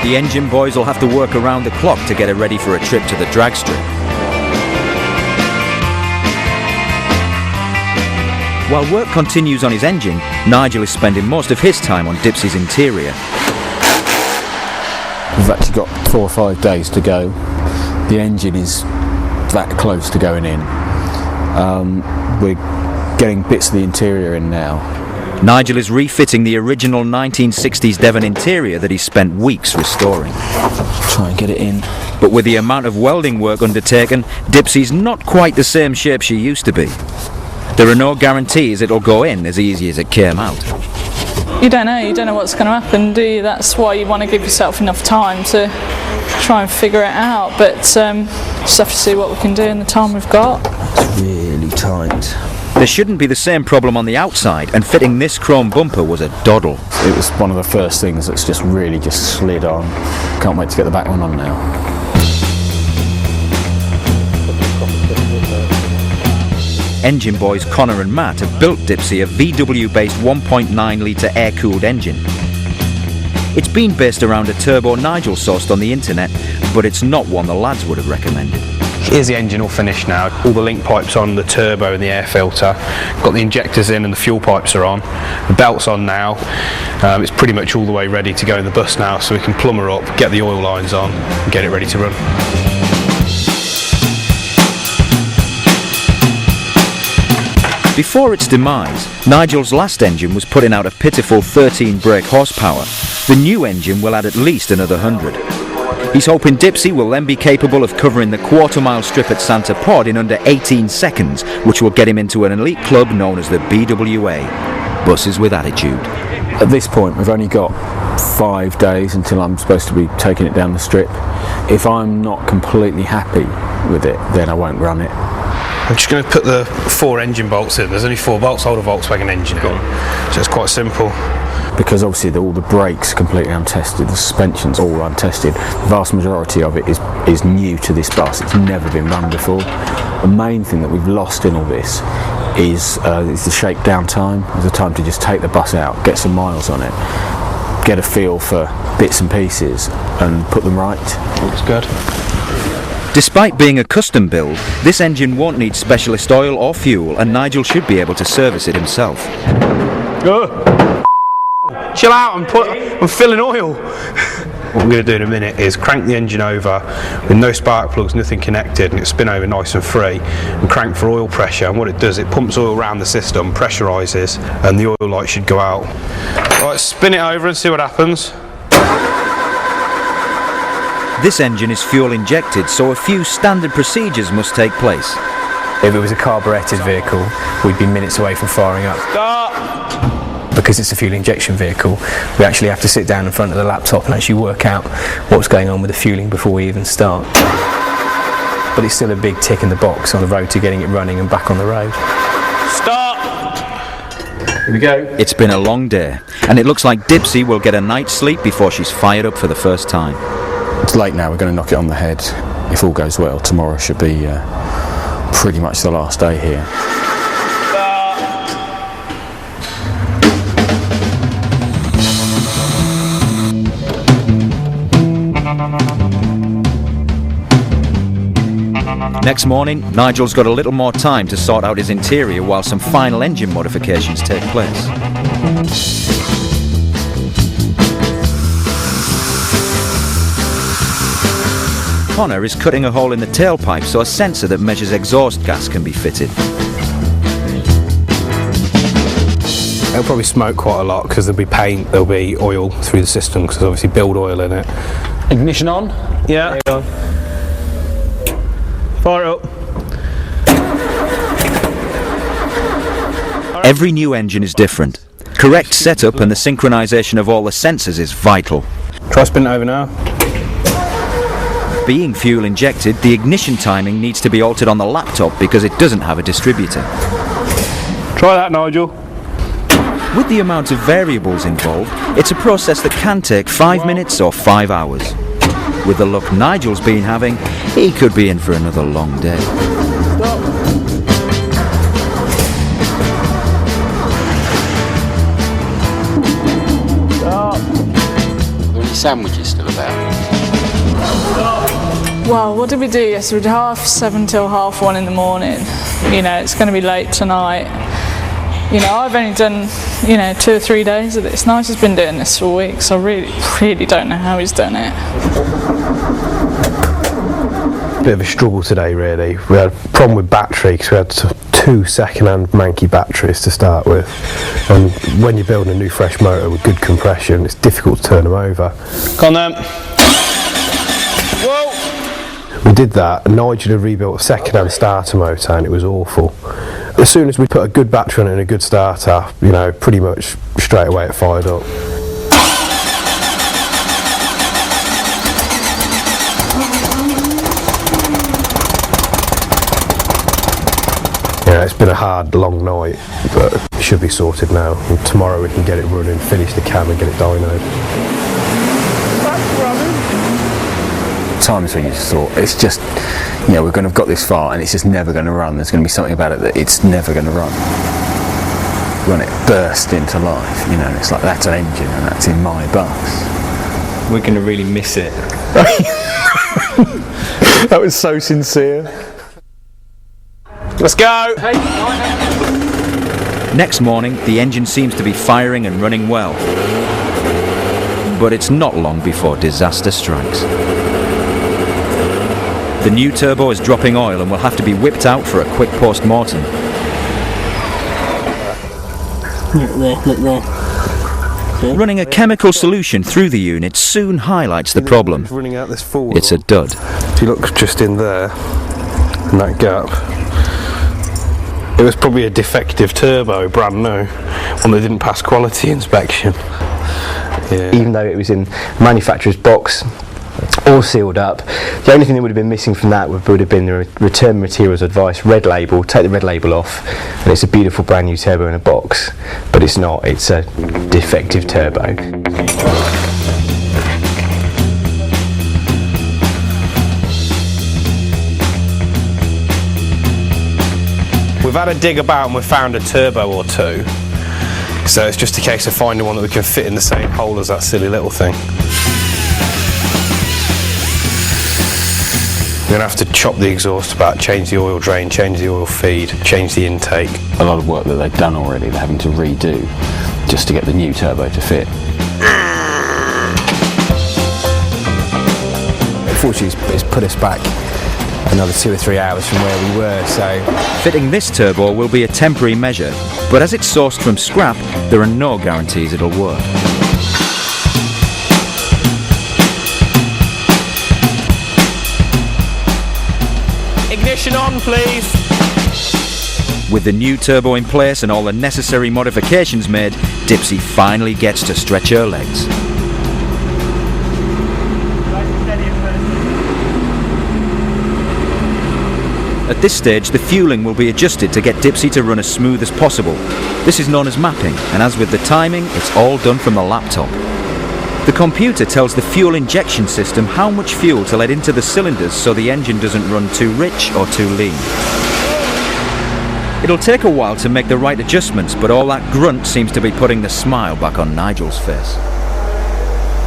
The engine boys will have to work around the clock to get it ready for a trip to the drag strip. While work continues on his engine, Nigel is spending most of his time on Dipsy's interior. We've actually got 4 or 5 days to go. The engine is that close to going in. We're getting bits of the interior in now. Nigel is refitting the original 1960s Devon interior that he spent weeks restoring. Try and get it in. But with the amount of welding work undertaken, Dipsy's not quite the same shape she used to be. There are no guarantees it'll go in as easy as it came out. You don't know what's going to happen, do you? That's why you want to give yourself enough time to try and figure it out, but just have to see what we can do in the time we've got. It's really tight. There shouldn't be the same problem on the outside, and fitting this chrome bumper was a doddle. It was one of the first things that's just really slid on. Can't wait to get the back one on now. Engine boys Connor and Matt have built Dipsy a VW-based 1.9 litre air-cooled engine. It's been based around a turbo Nigel sourced on the internet, but it's not one the lads would have recommended. Here's the engine all finished now. All the link pipes on, the turbo and the air filter. Got the injectors in and the fuel pipes are on. The belt's on now. It's pretty much all the way ready to go in the bus now, so we can plumb her up, get the oil lines on and get it ready to run. Before its demise, Nigel's last engine was putting out a pitiful 13 brake horsepower. The new engine will add at least another 100. He's hoping Dipsy will then be capable of covering the quarter-mile strip at Santa Pod in under 18 seconds, which will get him into an elite club known as the BWA, Buses with Attitude. At this point, we've only got 5 days until I'm supposed to be taking it down the strip. If I'm not completely happy with it, then I won't run it. I'm just going to put the 4 engine bolts in. There's only 4 bolts hold a Volkswagen engine in, so it's quite simple. Because obviously all the brakes are completely untested, the suspension's all untested. The vast majority of it is new to this bus. It's never been run before. The main thing that we've lost in all this is the shakedown time. There's a time to just take the bus out, get some miles on it, get a feel for bits and pieces and put them right. Looks good. Despite being a custom build, this engine won't need specialist oil or fuel, and Nigel should be able to service it himself. Chill out, I'm filling oil. What I'm going to do in a minute is crank the engine over with no spark plugs, nothing connected, and it spin over nice and free, and crank for oil pressure. And what it does, it pumps oil around the system, pressurises, and the oil light should go out. Right, spin it over and see what happens. This engine is fuel injected, so a few standard procedures must take place. If it was a carburetted vehicle, we'd be minutes away from firing up. Start! Because it's a fuel injection vehicle, we actually have to sit down in front of the laptop and actually work out what's going on with the fueling before we even start. But it's still a big tick in the box on the road to getting it running and back on the road. Start! Here we go. It's been a long day, and it looks like Dipsy will get a night's sleep before she's fired up for the first time. It's late now, we're going to knock it on the head. If all goes well, tomorrow should be pretty much the last day here. Next morning, Nigel's got a little more time to sort out his interior while some final engine modifications take place. Connor is cutting a hole in the tailpipe so a sensor that measures exhaust gas can be fitted. It'll probably smoke quite a lot because there'll be paint, there'll be oil through the system because there's obviously build oil in it. Ignition on? Yeah. Fire it up. Every new engine is different. Correct setup and the synchronization of all the sensors is vital. Try spin it over now. Being fuel injected, the ignition timing needs to be altered on the laptop because it doesn't have a distributor. Try that, Nigel. With the amount of variables involved, it's a process that can take 5 minutes or 5 hours. With the luck Nigel's been having, he could be in for another long day. sandwiches still about? Well, what did we do yesterday? We did 7:30 till 1:30 in the morning. You know, it's going to be late tonight. You know, I've only done, 2 or 3 days of this. Nigel's been doing this for weeks. I really don't know how he's done it. Bit of a struggle today, really. We had a problem with battery because we had 2 second-hand manky batteries to start with, and when you're building a new fresh motor with good compression, it's difficult to turn them over. Come on then. Whoa! We did that, and Nigel had rebuilt a second-hand starter motor, and it was awful. As soon as we put a good battery on it and a good starter, pretty much straight away it fired up. It's been a hard, long night, but it should be sorted now. And tomorrow we can get it running, finish the cam and get it dynoed. Times when you just thought, it's just, we're going to have got this far and it's just never going to run. There's going to be something about it that it's never going to run. When it burst into life, it's like, that's an engine and that's in my bus. We're going to really miss it. That was so sincere. Let's go! Next morning, the engine seems to be firing and running well. But it's not long before disaster strikes. The new turbo is dropping oil and will have to be whipped out for a quick post-mortem. Running a chemical solution through the unit soon highlights the problem. Running out this forward. It's a dud. If you look just in there, in that gap, it was probably a defective turbo, brand new, one that didn't pass quality inspection. Yeah. Even though it was in manufacturer's box, all sealed up, the only thing that would have been missing from that would have been the return materials advice, red label, take the red label off, and it's a beautiful brand new turbo in a box, but it's not, it's a defective turbo. We've had a dig about and we've found a turbo or two, so it's just a case of finding one that we can fit in the same hole as that silly little thing. We're going to have to chop the exhaust about, change the oil drain, change the oil feed, change the intake. A lot of work that they've done already, they're having to redo just to get the new turbo to fit. Unfortunately, it's put us back another 2 or 3 hours from where we were, so... Fitting this turbo will be a temporary measure, but as it's sourced from scrap, there are no guarantees it'll work. Ignition on, please. With the new turbo in place and all the necessary modifications made, Dipsy finally gets to stretch her legs. At this stage, the fueling will be adjusted to get Dipsy to run as smooth as possible. This is known as mapping, and as with the timing, it's all done from the laptop. The computer tells the fuel injection system how much fuel to let into the cylinders so the engine doesn't run too rich or too lean. It'll take a while to make the right adjustments, but all that grunt seems to be putting the smile back on Nigel's face.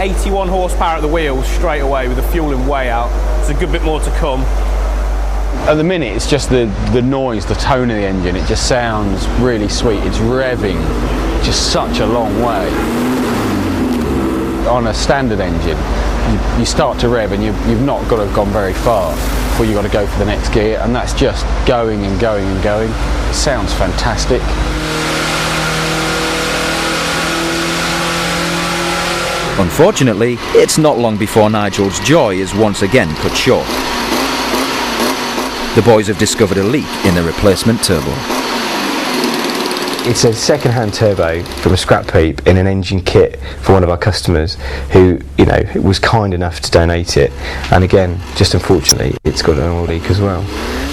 81 horsepower at the wheels straight away with the fueling way out. There's a good bit more to come. At the minute, it's just the noise, the tone of the engine. It just sounds really sweet. It's revving just such a long way. On a standard engine, you start to rev and you've not got to have gone very far before you've got to go for the next gear, and that's just going and going and going. It sounds fantastic. Unfortunately, it's not long before Nigel's joy is once again cut short. The boys have discovered a leak in the replacement turbo. It's a second-hand turbo from a scrap heap in an engine kit for one of our customers who, was kind enough to donate it. And again, just unfortunately, it's got an oil leak as well.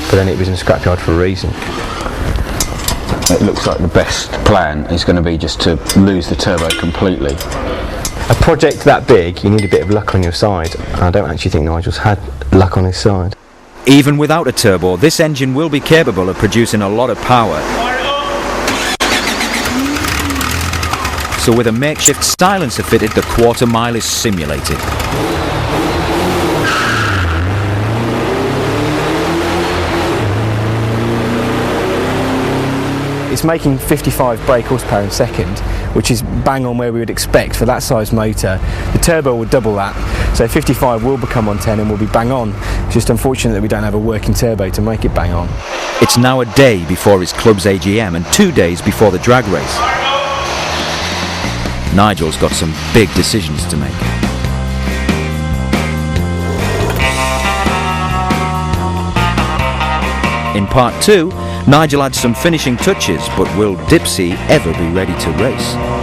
But then it was in a scrapyard for a reason. It looks like the best plan is going to be just to lose the turbo completely. A project that big, you need a bit of luck on your side. And I don't actually think Nigel's had luck on his side. Even without a turbo, this engine will be capable of producing a lot of power. so with a makeshift silencer fitted, the quarter mile is simulated. It's making 55 brake horsepower in second, which is bang on where we would expect for that size motor. The turbo will double that, so 55 will become 110 and will be bang on. It's just unfortunate that we don't have a working turbo to make it bang on. It's now a day before his club's AGM and 2 days before the drag race. Nigel's got some big decisions to make. In part 2, Nigel adds some finishing touches, but will Dipsy ever be ready to race?